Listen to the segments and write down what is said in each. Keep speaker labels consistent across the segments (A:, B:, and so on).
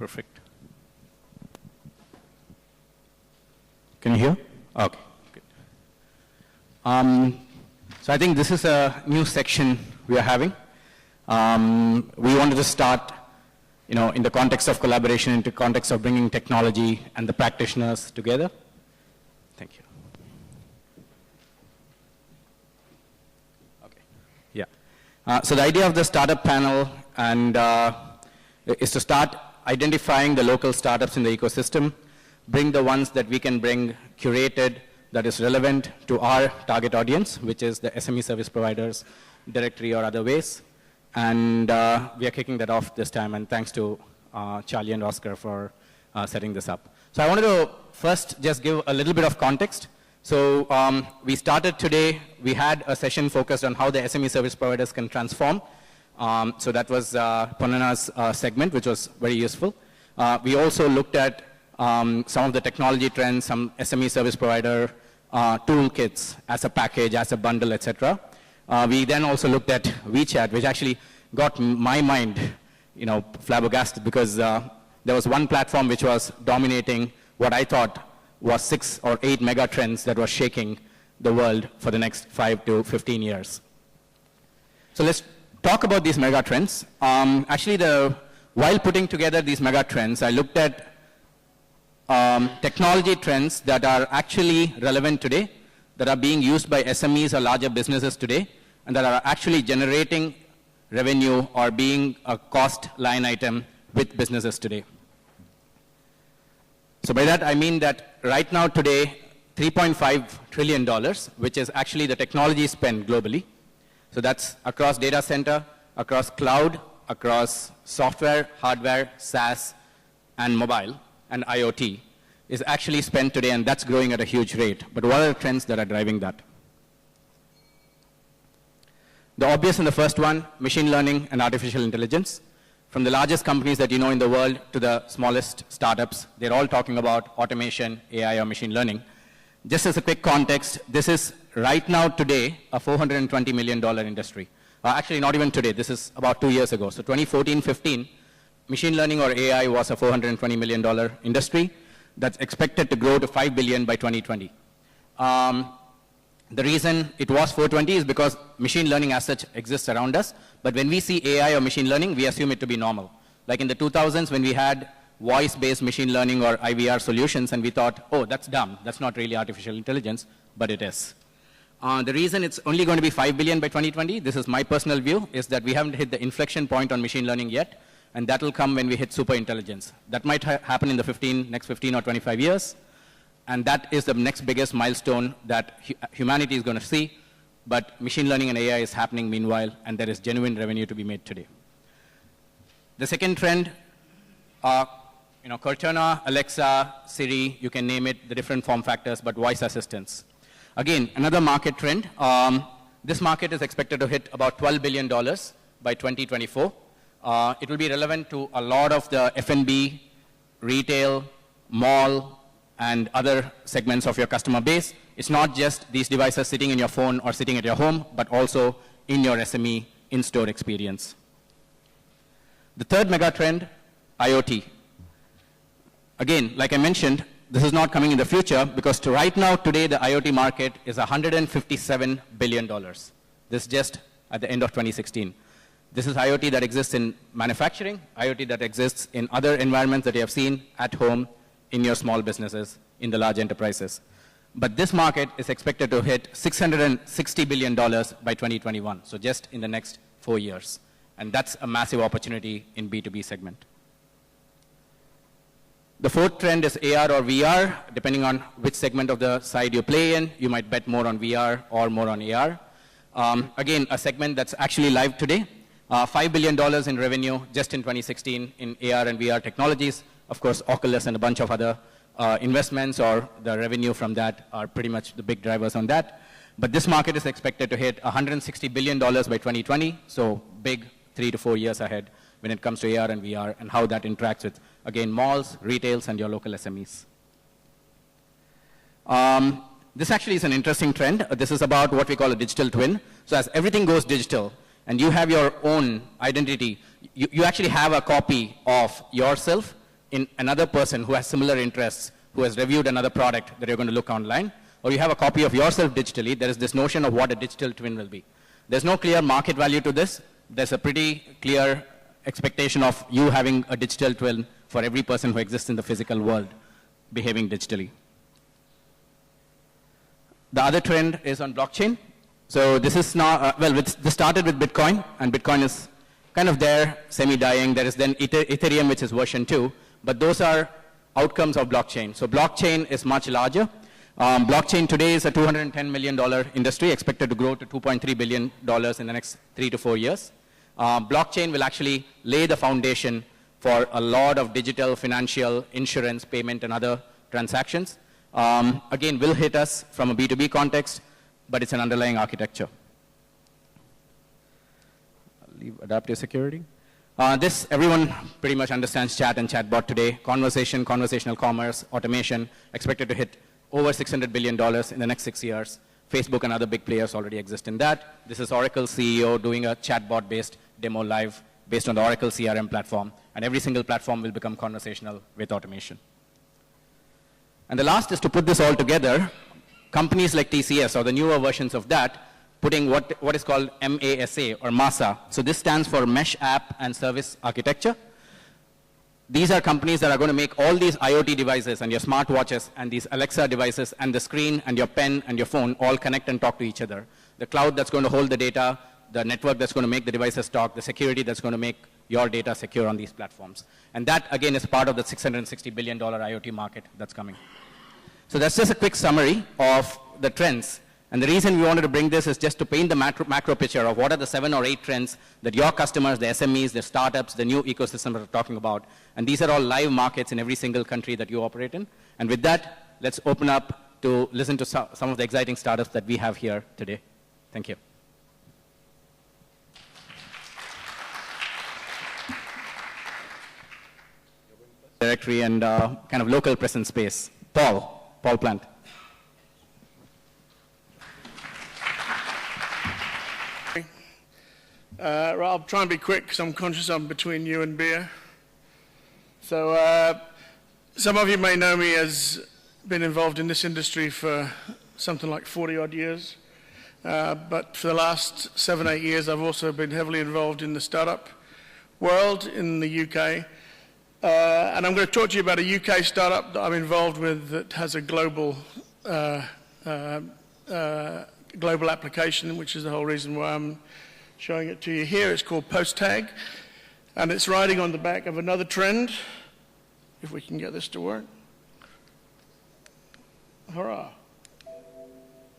A: Perfect. Can you hear? Okay, good. So I think this is a new section we are having. We wanted to start, in the context of collaboration, in the context of bringing technology and the practitioners together. Thank you. Okay. Yeah. So the idea of the startup panel is to start identifying the local startups in the ecosystem, bring the ones that we can bring curated, that is relevant to our target audience, which is the SME service providers, directory or other ways. And we are kicking that off this time, and thanks to Charlie and Oscar for setting this up. So I wanted to first just give a little bit of context. So we started today, we had a session focused on how the SME service providers can transform. So that was Ponana's segment, which was very useful. We also looked at some of the technology trends, some SME service provider toolkits as a package, as a bundle, etc. We then also looked at WeChat, which actually got my mind, flabbergasted, because there was one platform which was dominating what I thought was 6 or 8 mega trends that were shaking the world for the next 5 to 15 years. So let's talk about these mega trends. Actually, while putting together these mega trends, I looked at technology trends that are actually relevant today, that are being used by SMEs or larger businesses today, and that are actually generating revenue or being a cost line item with businesses today. So by that, I mean that right now today, $3.5 trillion, which is actually the technology spend globally. So that's across data center, across cloud, across software, hardware, SaaS, and mobile, and IoT, is actually spent today, and that's growing at a huge rate. But what are the trends that are driving that? The obvious and the first one, machine learning and artificial intelligence. From the largest companies that you know in the world to the smallest startups, they're all talking about automation, AI, or machine learning. Just as a quick context, this is right now today a $420 million industry. Actually, not even today. This is about 2 years ago. So 2014-15, machine learning or AI was a $420 million industry that's expected to grow to $5 billion by 2020. The reason it was 420 is because machine learning as such exists around us. But when we see AI or machine learning, we assume it to be normal. Like in the 2000s when we had voice-based machine learning or IVR solutions, and we thought, oh, that's dumb. That's not really artificial intelligence, but it is. The reason it's only going to be 5 billion by 2020, this is my personal view, is that we haven't hit the inflection point on machine learning yet, and that will come when we hit super intelligence. That might happen in the next 15 or 25 years, and that is the next biggest milestone that humanity is going to see, but machine learning and AI is happening meanwhile, and there is genuine revenue to be made today. The second trend, Cortana, Alexa, Siri, you can name it, the different form factors, but voice assistants. Again, another market trend. This market is expected to hit about $12 billion by 2024. It will be relevant to a lot of the F&B, retail, mall, and other segments of your customer base. It's not just these devices sitting in your phone or sitting at your home, but also in your SME in-store experience. The third mega trend, IoT. Again, like I mentioned, this is not coming in the future because right now, today, the IoT market is $157 billion. This just at the end of 2016. This is IoT that exists in manufacturing, IoT that exists in other environments that you have seen at home, in your small businesses, in the large enterprises. But this market is expected to hit $660 billion by 2021, so just in the next 4 years. And that's a massive opportunity in B2B segment. The fourth trend is AR or VR. Depending on which segment of the side you play in, you might bet more on VR or more on AR. Again, a segment that's actually live today. $5 billion in revenue just in 2016 in AR and VR technologies. Of course, Oculus and a bunch of other investments or the revenue from that are pretty much the big drivers on that. But this market is expected to hit $160 billion by 2020, so big 3 to 4 years ahead when it comes to AR and VR and how that interacts with, again, malls, retails, and your local SMEs. This actually is an interesting trend. This is about what we call a digital twin. So as everything goes digital, and you have your own identity, you actually have a copy of yourself in another person who has similar interests, who has reviewed another product that you're going to look online, or you have a copy of yourself digitally, there is this notion of what a digital twin will be. There's no clear market value to this. There's a pretty clear expectation of you having a digital twin for every person who exists in the physical world behaving digitally. The other trend is on blockchain. So this is now, this started with Bitcoin, and Bitcoin is kind of there, semi-dying. There is then Ethereum, which is version 2, but those are outcomes of blockchain. So blockchain is much larger. Blockchain today is a $210 million industry, expected to grow to $2.3 billion in the next 3 to 4 years. Blockchain will actually lay the foundation for a lot of digital, financial, insurance, payment, and other transactions. Again, will hit us from a B2B context, but it's an underlying architecture. I'll leave adaptive security. This, everyone pretty much understands chat and chatbot today. Conversation, conversational commerce, automation, expected to hit over $600 billion in the next 6 years. Facebook and other big players already exist in that. This is Oracle's CEO doing a chatbot-based demo live based on the Oracle CRM platform. And every single platform will become conversational with automation. And the last is to put this all together. Companies like TCS or the newer versions of that, putting what is called MASA or MASA. So this stands for Mesh App and Service Architecture. These are companies that are going to make all these IoT devices and your smartwatches and these Alexa devices and the screen and your pen and your phone all connect and talk to each other. The cloud that's going to hold the data, the network that's going to make the devices talk, the security that's going to make your data secure on these platforms. And that, again, is part of the $660 billion IoT market that's coming. So that's just a quick summary of the trends. And the reason we wanted to bring this is just to paint the macro picture of what are the 7 or 8 trends that your customers, the SMEs, the startups, the new ecosystems are talking about. And these are all live markets in every single country that you operate in. And with that, let's open up to listen to some of the exciting startups that we have here today. Thank you. Directory and kind of local presence space. Paul Plant.
B: I'll try and be quick because I'm conscious I'm between you and beer. So some of you may know me as been involved in this industry for something like 40 odd years. But for the last 7, 8 years, I've also been heavily involved in the startup world in the UK. And I'm going to talk to you about a UK startup that I'm involved with that has a global application, which is the whole reason why I'm showing it to you here. It's called PostTag, and it's riding on the back of another trend, if we can get this to work. Hurrah.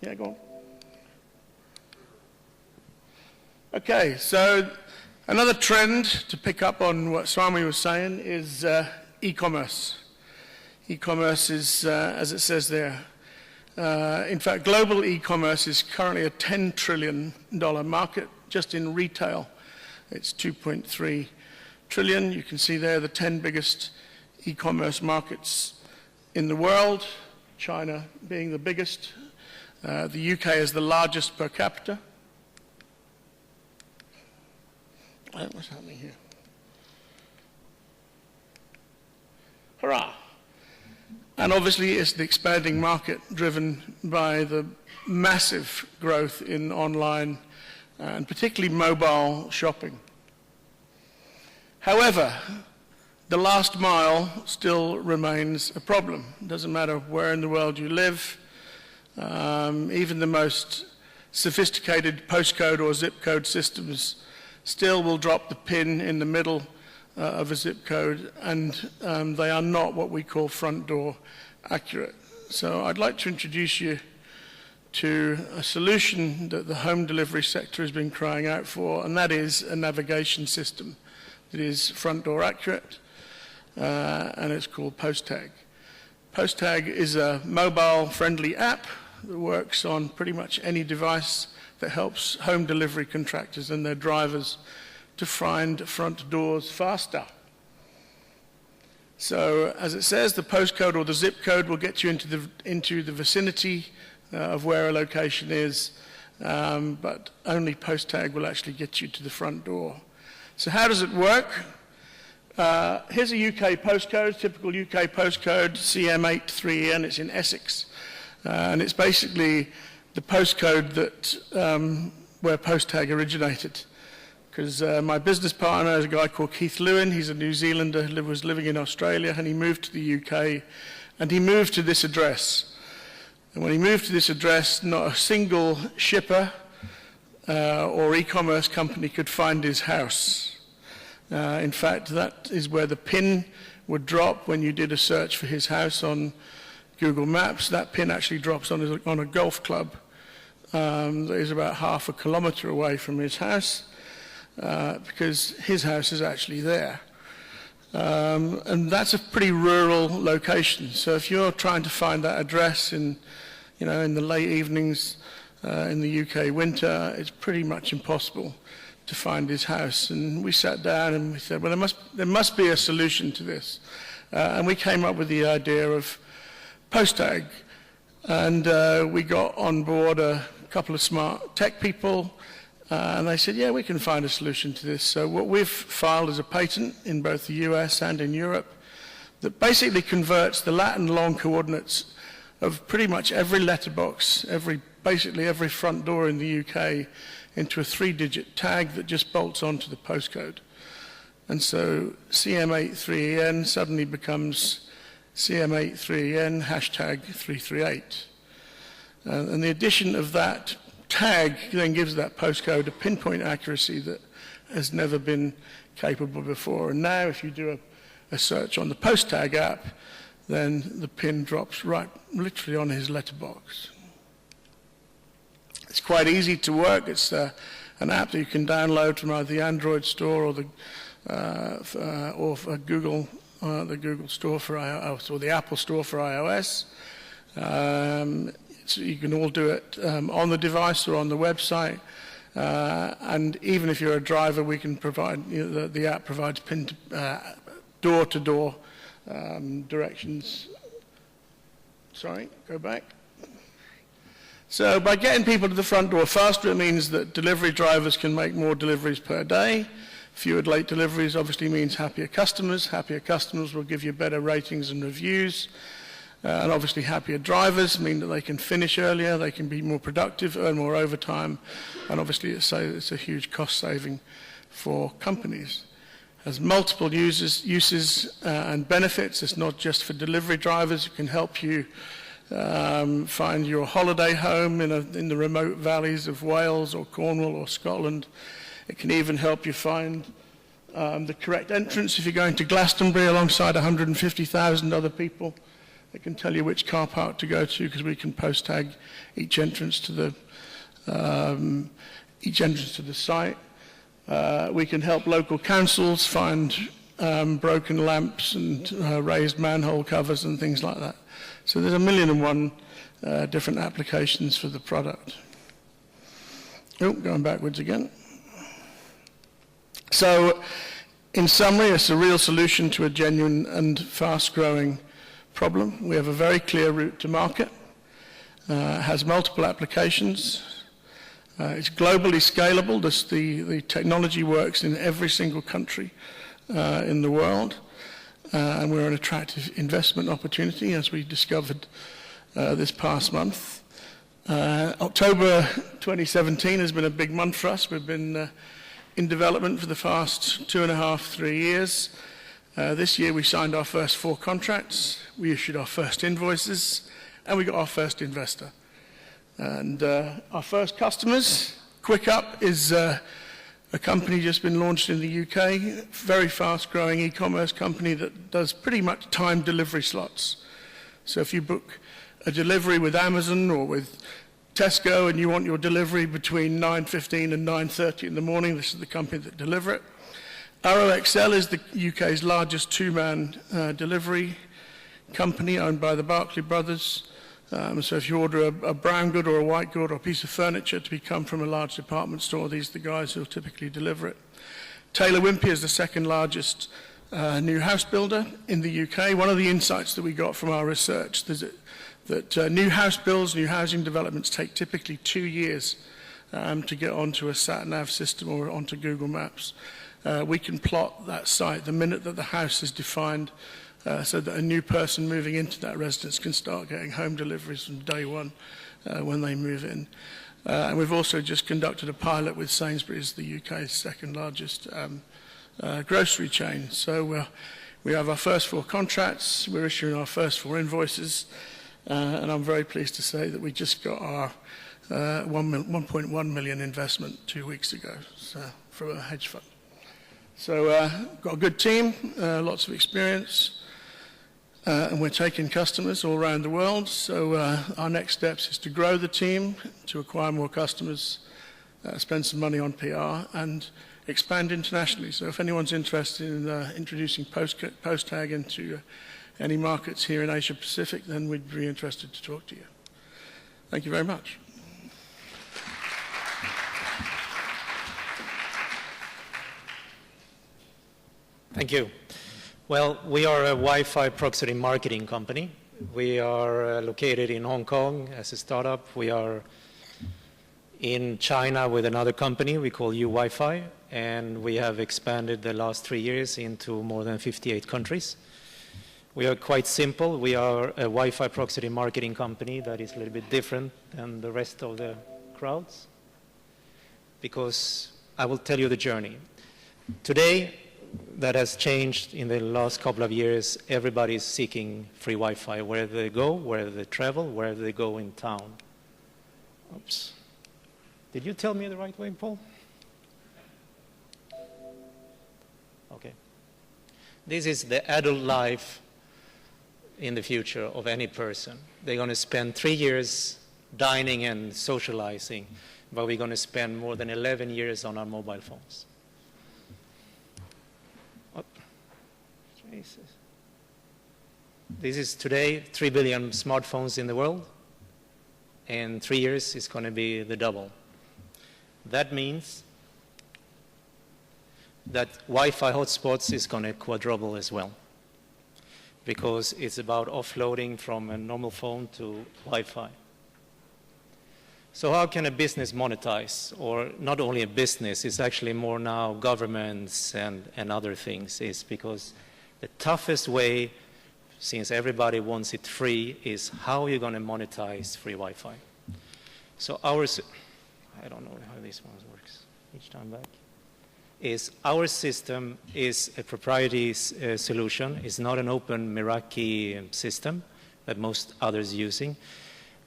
B: Yeah, go on. Okay, so another trend to pick up on what Swami was saying is e-commerce. E-commerce is, as it says there, in fact, global e-commerce is currently a $10 trillion market just in retail. It's 2.3 trillion. You can see there the 10 biggest e-commerce markets in the world, China being the biggest. The UK is the largest per capita. What's happening here? Hurrah! And obviously it's the expanding market driven by the massive growth in online and particularly mobile shopping. However, the last mile still remains a problem. It doesn't matter where in the world you live. Even the most sophisticated postcode or zip code systems still will drop the pin in the middle of a zip code, and they are not what we call front door accurate. So I'd like to introduce you to a solution that the home delivery sector has been crying out for, and that is a navigation system that is front door accurate, and it's called PostTag. PostTag is a mobile-friendly app that works on pretty much any device that helps home delivery contractors and their drivers to find front doors faster. So, as it says, the postcode or the zip code will get you into the vicinity of where a location is, but only PostTag will actually get you to the front door. So how does it work? Here's a UK postcode, typical UK postcode, CM83EN. It's in Essex. And it's basically the postcode that, where PostTag originated. Because my business partner is a guy called Keith Lewin. He's a New Zealander who was living in Australia, and he moved to the UK, and he moved to this address. And when he moved to this address, not a single shipper or e-commerce company could find his house. In fact, that is where the pin would drop when you did a search for his house on Google Maps. That pin actually drops on a golf club that is about half a kilometre away from his house, because his house is actually there. And that's a pretty rural location. So if you're trying to find that address in the late evenings in the UK winter, it's pretty much impossible to find his house. And we sat down and we said, well, there must be a solution to this. And we came up with the idea of PostTag. And we got on board a couple of smart tech people, and they said, yeah, we can find a solution to this. So what we've filed is a patent in both the US and in Europe that basically converts the lat and long coordinates of pretty much every letterbox, basically every front door in the UK, into a 3-digit tag that just bolts onto the postcode. And so CM83EN suddenly becomes CM83EN #338. And the addition of that tag then gives that postcode a pinpoint accuracy that has never been capable before. And now if you do a search on the PostTag app, then the pin drops right literally on his letterbox. It's quite easy to work. It's an app that you can download from either the Android store or the Google store for iOS, or the Apple store for iOS. So you can all do it on the device or on the website. And even if you're a driver, we can provide, the app provides door-to-door directions. Sorry, go back. So by getting people to the front door faster, it means that delivery drivers can make more deliveries per day. Fewer late deliveries obviously means happier customers. Happier customers will give you better ratings and reviews. And obviously happier drivers mean that they can finish earlier, they can be more productive, earn more overtime, and obviously it's a huge cost saving for companies. It has multiple uses and benefits. It's not just for delivery drivers. It can help you find your holiday home in the remote valleys of Wales or Cornwall or Scotland. It can even help you find the correct entrance if you're going to Glastonbury alongside 150,000 other people. It can tell you which car park to go to, because we can post tag each entrance to the site. We can help local councils find broken lamps and raised manhole covers and things like that. So there's 1,000,001 different applications for the product. Oh, going backwards again. So, in summary, it's a real solution to a genuine and fast-growing problem. We have a very clear route to market. Has multiple applications. It's globally scalable. The technology works in every single country in the world. And we're an attractive investment opportunity, as we discovered this past month. October 2017 has been a big month for us. We've been in development for the past 2.5, 3 years. This year we signed our first 4 contracts, we issued our first invoices, and we got our first investor. And our first customers, QuickUp, is a company just been launched in the UK, very fast-growing e-commerce company that does pretty much timed delivery slots. So if you book a delivery with Amazon or with Tesco and you want your delivery between 9:15 and 9:30 in the morning, this is the company that deliver it. ROXL is the UK's largest 2-man delivery company owned by the Barclay brothers. So if you order a brown good or a white good or a piece of furniture to come from a large department store, these are the guys who will typically deliver it. Taylor Wimpey is the second largest new house builder in the UK. One of the insights that we got from our research is that new house builds, new housing developments take typically 2 years to get onto a sat-nav system or onto Google Maps. we can plot that site the minute that the house is defined, so that a new person moving into that residence can start getting home deliveries from day one when they move in. And we've also just conducted a pilot with Sainsbury's, the UK's second largest grocery chain. So we have our first 4 contracts, we're issuing our first 4 invoices, and I'm very pleased to say that we just got our 1.1 million investment 2 weeks ago from a hedge fund. So got a good team, lots of experience, and we're taking customers all around the world. So our next steps is to grow the team, to acquire more customers, spend some money on PR, and expand internationally. So if anyone's interested in introducing post-tag into any markets here in Asia Pacific, then we'd be interested to talk to you. Thank you very much.
C: Thank you. Well, we are a Wi-Fi proxy marketing company. We are located in Hong Kong as a startup. We are in China with another company we call U-Wi-Fi, and we have expanded the last 3 years into more than 58 countries. We are quite simple. We are a Wi-Fi proxy marketing company that is a little bit different than the rest of the crowds, because I will tell you the journey. Today, that has changed in the last couple of years. Everybody is seeking free Wi-Fi wherever they go, wherever they travel, wherever they go in town. Oops. Did you tell me the right way, Paul? Okay. This is the adult life in the future of any person. They're going to spend 3 years dining and socializing, but we're going to spend more than 11 years on our mobile phones. Oh. Jesus. This is today 3 billion smartphones in the world. In 3 years, it's going to be the double. That means that Wi-Fi hotspots is going to quadruple as well, because it's about offloading from a normal phone to Wi-Fi. So how can a business monetize? Or not only a business, it's actually more now governments and other things, is because the toughest way, since everybody wants it free, is how you're going to monetize free Wi-Fi. So I don't know how this one works each time back. Our system is a proprietary solution. It's not an open Meraki system that most others are using.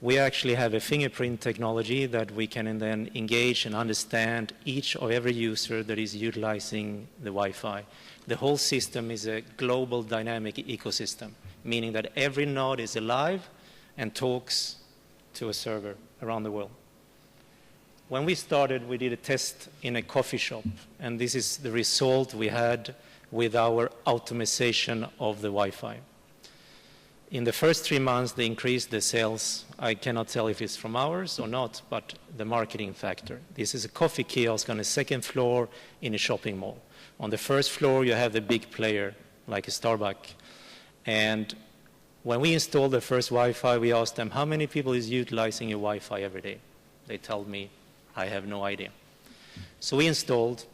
C: We actually have a fingerprint technology that we can then engage and understand each or every user that is utilizing the Wi-Fi. The whole system is a global dynamic ecosystem, meaning that every node is alive and talks to a server around the world. When we started, we did a test in a coffee shop, and this is the result we had with our optimization of the Wi-Fi. In the first 3 months, they increased the sales. I cannot tell if it's from ours or not, but the marketing factor. This is a coffee kiosk on the second floor in a shopping mall. On the first floor, you have the big player, like a Starbucks. And when we installed the first Wi-Fi, we asked them, how many people is utilizing your Wi-Fi every day? They told me, I have no idea. So we installed,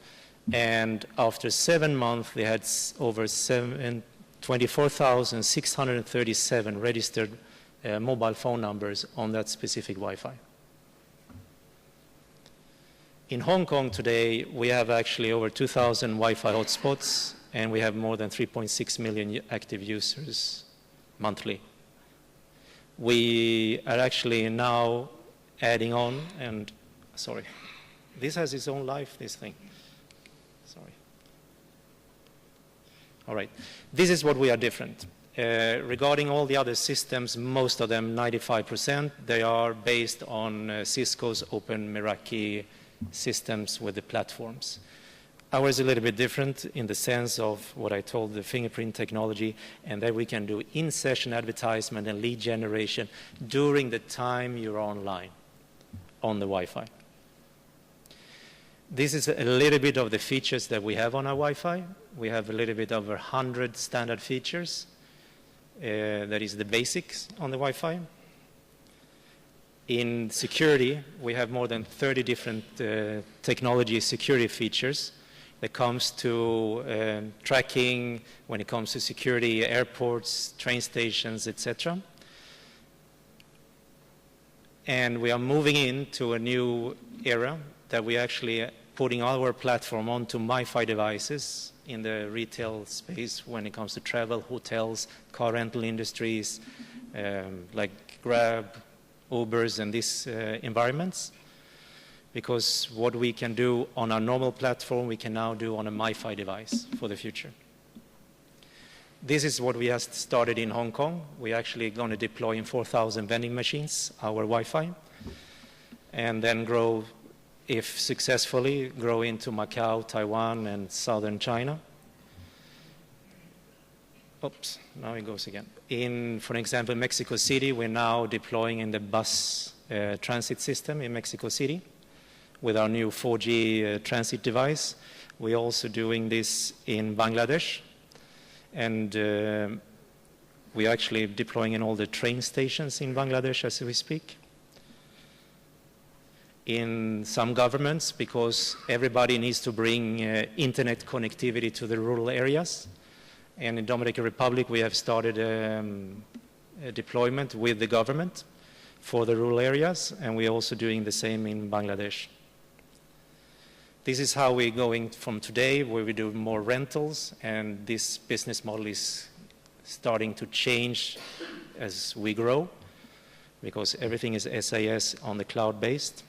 C: and after 7 months, they had over 24,637 registered mobile phone numbers on that specific Wi-Fi. In Hong Kong today, we have actually over 2,000 Wi-Fi hotspots, and we have more than 3.6 million active users monthly. We are actually now adding on, and sorry, this has its own life, this thing. Sorry. All right, this is what we are different. Regarding all the other systems, most of them, 95%, they are based on Cisco's open Meraki systems with the platforms. Ours is a little bit different in the sense of what I told, the fingerprint technology, and that we can do in-session advertisement and lead generation during the time you're online on the Wi-Fi. This is a little bit of the features that we have on our Wi-Fi. We have a little bit over 100 standard features. That is the basics on the Wi-Fi. In security, we have more than 30 different technology security features that comes to tracking, when it comes to security, airports, train stations, etc. And we are moving into a new era that we actually putting our platform onto MiFi devices in the retail space when it comes to travel, hotels, car rental industries, like Grab, Ubers, and these environments. Because what we can do on our normal platform, we can now do on a MiFi device for the future. This is what we have started in Hong Kong. We're actually going to deploy in 4,000 vending machines, our Wi-Fi, and then grow, if successfully, grow into Macau, Taiwan, and southern China. Oops, now it goes again. In, for example, Mexico City, we're now deploying in the bus transit system in Mexico City with our new 4G transit device. We're also doing this in Bangladesh. And we're actually deploying in all the train stations in Bangladesh as we speak. In some governments, because everybody needs to bring internet connectivity to the rural areas. And in Dominican Republic, we have started a deployment with the government for the rural areas, and we're also doing the same in Bangladesh. This is how we're going from today, where we do more rentals, and this business model is starting to change as we grow, because everything is SaaS on the cloud-based.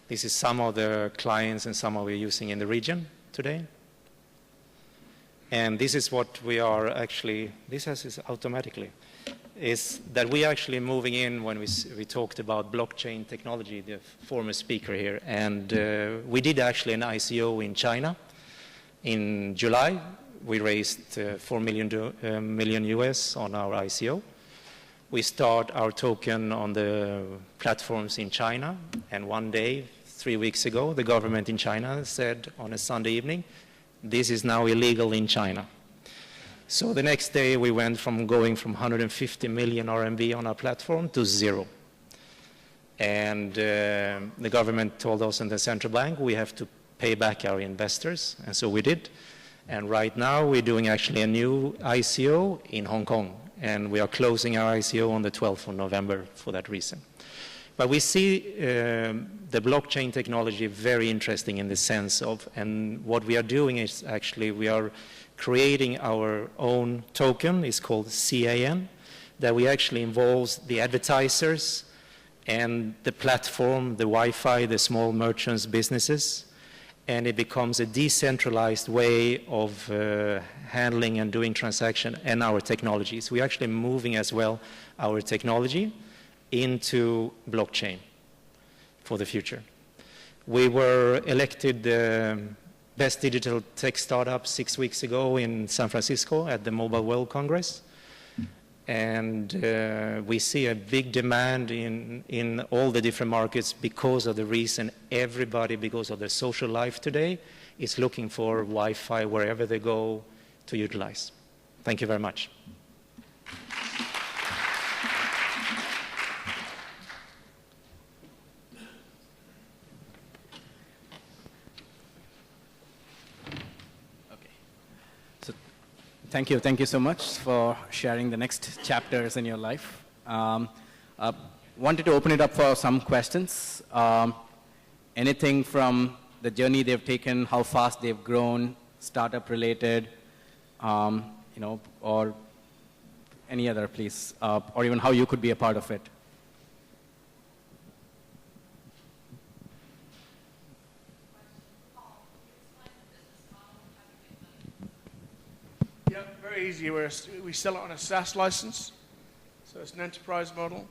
C: This is some of the clients and some of we're using in the region today. And this is what we are actually, this has automatically, is that we are actually moving in when we talked about blockchain technology, the former speaker here. And we did actually an ICO in China. In July, we raised 4 million US on our ICO. We start our token on the platforms in China. And one day, 3 weeks ago, the government in China said on a Sunday evening, this is now illegal in China. So the next day we went from going from 150 million RMB on our platform to 0. And the government told us in the central bank we have to pay back our investors, and so we did. And right now we're doing actually a new ICO in Hong Kong, and we are closing our ICO on the 12th of November for that reason. But we see the blockchain technology very interesting in the sense of, and what we are doing is actually we are creating our own token. It's called CAN, that we actually involves the advertisers and the platform, the Wi-Fi, the small merchants, businesses, and it becomes a decentralized way of handling and doing transaction and our technologies. We're actually moving as well our technology into blockchain for the future. We were elected the best digital tech startup 6 weeks ago in San Francisco at the Mobile World Congress. And we see a big demand in all the different markets because of the reason everybody, because of their social life today, is looking for Wi-Fi wherever they go to utilize. Thank you very much.
A: Thank you so much for sharing the next chapters in your life. Wanted to open it up for some questions. Anything from the journey they've taken, how fast they've grown, startup related, or any other, please, or even how you could be a part of it.
B: Yeah, very easy. We sell it on a SaaS license, so it's an enterprise model.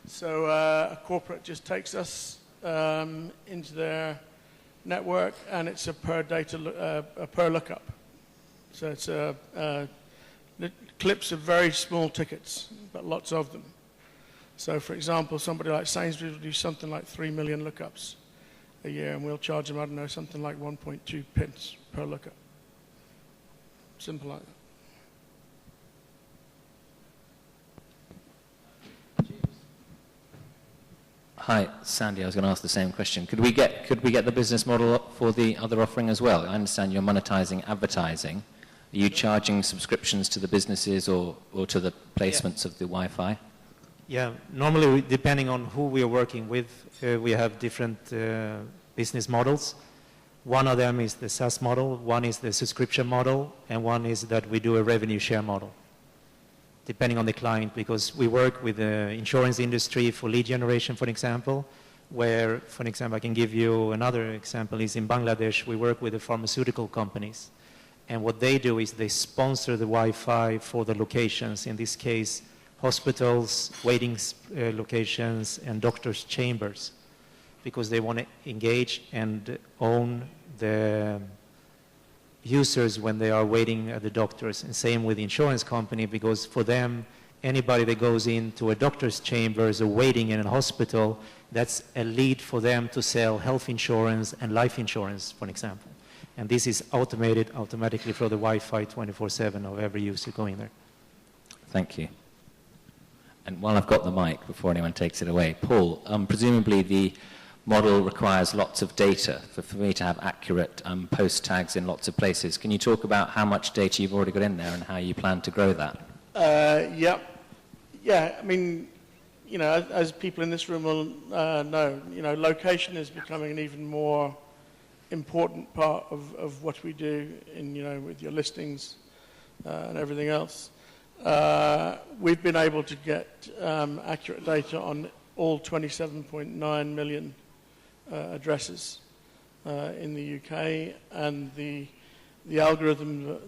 B: So a corporate just takes us into their network, and it's a per lookup. So it's clips of very small tickets, but lots of them. So for example, somebody like Sainsbury's will do something like 3 million lookups a year, and we'll charge them, I don't know, something like 1.2 pence per lookup. Simple like that.
D: Hi, Sandy. I was going to ask the same question. Could we get the business model for the other offering as well? I understand you're monetizing advertising. Are you charging subscriptions to the businesses or to the placements of the Wi-Fi?
C: Yeah, normally depending on who we are working with, we have different business models. One of them is the SaaS model, one is the subscription model, and one is that we do a revenue share model, depending on the client, because we work with the insurance industry for lead generation, for example, where, for example, I can give you another example, is in Bangladesh, we work with the pharmaceutical companies. And what they do is they sponsor the Wi-Fi for the locations, in this case, hospitals, waiting locations, and doctors' chambers, because they want to engage and own the users when they are waiting at the doctors. And same with the insurance company, because for them, anybody that goes into a doctor's chambers or waiting in a hospital, that's a lead for them to sell health insurance and life insurance, for example. And this is automated automatically for the Wi-Fi 24/7 of every user going there.
D: Thank you. And while I've got the mic, before anyone takes it away, Paul, presumably the model requires lots of data for me to have accurate post tags in lots of places. Can you talk about how much data you've already got in there and how you plan to grow that?
B: Yeah, I mean, you know, as people in this room will know, you know, location is becoming an even more important part of what we do in, you know, with your listings and everything else. We've been able to get accurate data on all 27.9 million addresses in the UK, and the algorithm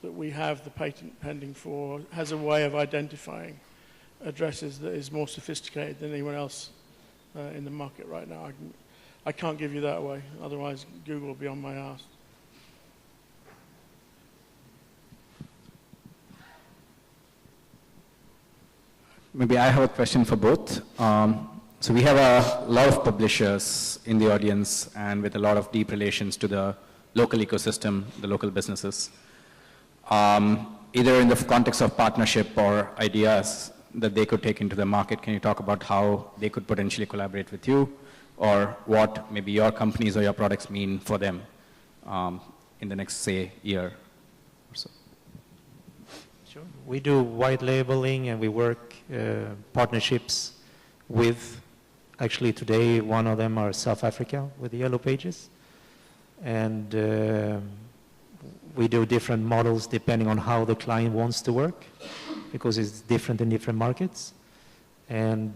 B: that we have the patent pending for has a way of identifying addresses that is more sophisticated than anyone else in the market right now. I can't give you that away, otherwise Google will be on my ass.
A: Maybe I have a question for both. So we have a lot of publishers in the audience and with a lot of deep relations to the local ecosystem, the local businesses. Either in the context of partnership or ideas that they could take into the market, can you talk about how they could potentially collaborate with you, or what maybe your companies or your products mean for them in the next, say, year or so?
C: Sure. We do white labeling and we work partnerships with, actually today one of them are South Africa with the Yellow Pages. And we do different models depending on how the client wants to work, because it's different in different markets. And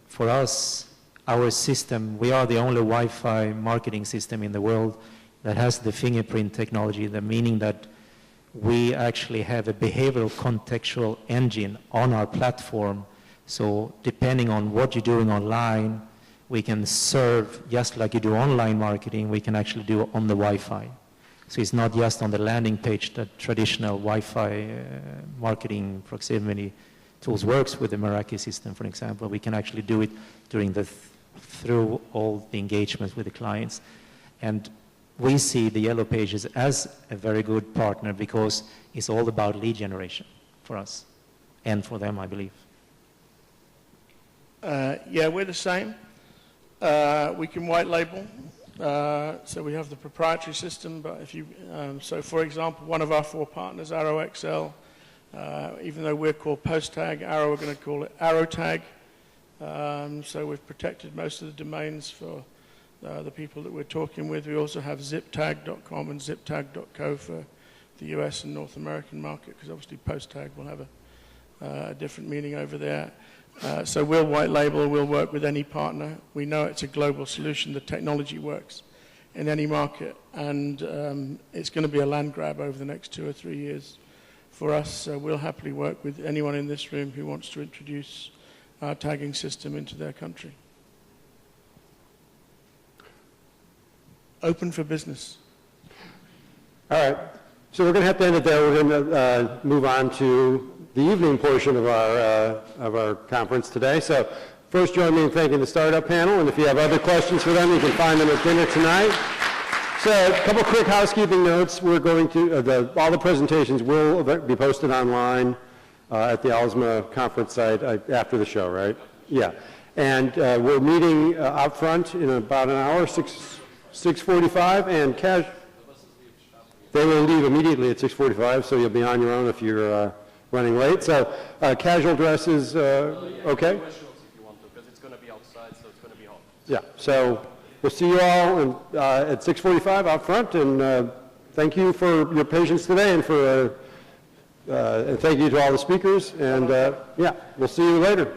C: for us, our system, we are the only Wi-Fi marketing system in the world that has the fingerprint technology, the meaning that we actually have a behavioral contextual engine on our platform. So depending on what you're doing online, we can serve, just like you do online marketing, we can actually do on the Wi-Fi. So it's not just on the landing page that traditional Wi-Fi marketing proximity tools works with the Meraki system, for example. We can actually do it through all the engagements with the clients. And we see the Yellow Pages as a very good partner because it's all about lead generation for us and for them, I believe.
B: Yeah, we're the same. We can white label. So we have the proprietary system, but if you, so for example, one of our 4 partners, Arrow XL, even though we're called Post Tag, Arrow are going to call it Arrow Tag. So we've protected most of the domains for the people that we're talking with. We also have ziptag.com and ziptag.co for the US and North American market, because obviously Post Tag will have a different meaning over there. So we'll white label, we'll work with any partner. We know it's a global solution. The technology works in any market, and it's going to be a land grab over the next 2 or 3 years for us. So we'll happily work with anyone in this room who wants to introduce our tagging system into their country. Open for business.
E: All right. So we're going to have to end it there. We're going to move on to the evening portion of our conference today. So first, join me in thanking the startup panel, and if you have other questions for them, you can find them at dinner tonight. So a couple quick housekeeping notes. We're going to, all the presentations will be posted online at the ALSMA conference site after the show, right? Yeah. And we're meeting out front in about an hour, 6:45, and they will leave immediately at 6:45, so you'll be on your own if you're running late. So casual dress is okay?
F: Because it's going to be outside, so it's going to be hot.
E: Yeah, so we'll see you all at 6:45 out front, and thank you for your patience today, and and thank you to all the speakers, and yeah, we'll see you later.